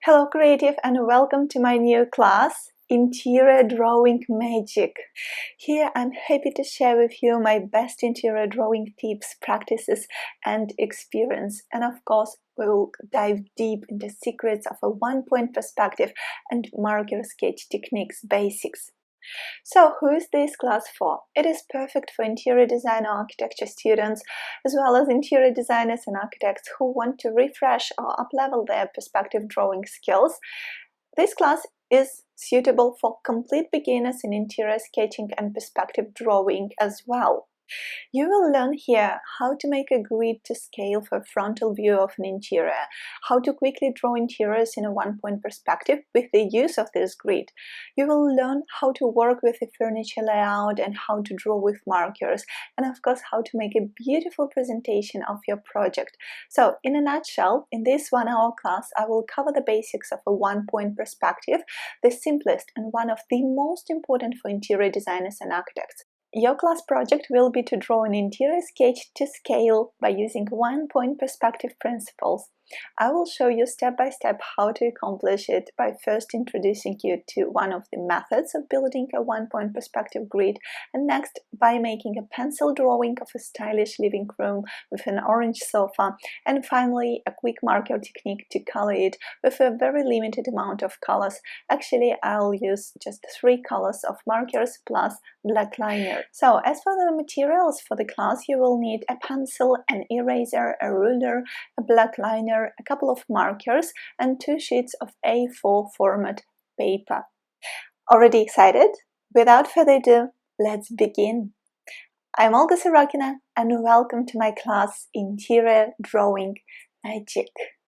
Hello creative and welcome to my new class, Interior Drawing Magic. Here I'm happy to share with you my best interior drawing tips, practices and experience. And of course we will dive deep into secrets of a one-point perspective and marker sketch techniques basics. So who is this class for? It is perfect for interior design or architecture students, as well as interior designers and architects who want to refresh or up-level their perspective drawing skills. This class is suitable for complete beginners in interior sketching and perspective drawing as well. You will learn here how to make a grid to scale for a frontal view of an interior, how to quickly draw interiors in a one-point perspective with the use of this grid. You will learn how to work with the furniture layout and how to draw with markers, and of course how to make a beautiful presentation of your project. So in a nutshell, in this 1-hour class I will cover the basics of a one-point perspective, the simplest and one of the most important for interior designers and architects. Your class project will be to draw an interior sketch to scale by using one-point perspective principles. I will show you step by step how to accomplish it by first introducing you to one of the methods of building a one-point perspective grid, and next by making a pencil drawing of a stylish living room with an orange sofa, and finally a quick marker technique to color it with a very limited amount of colors. Actually, I'll use just 3 colors of markers plus black liner. So as for the materials for the class, you will need a pencil, an eraser, a ruler, a black liner, a couple of markers and 2 sheets of A4 format paper. Already excited? Without further ado, let's begin. I'm Olga Sirokina and welcome to my class Interior Drawing Magic.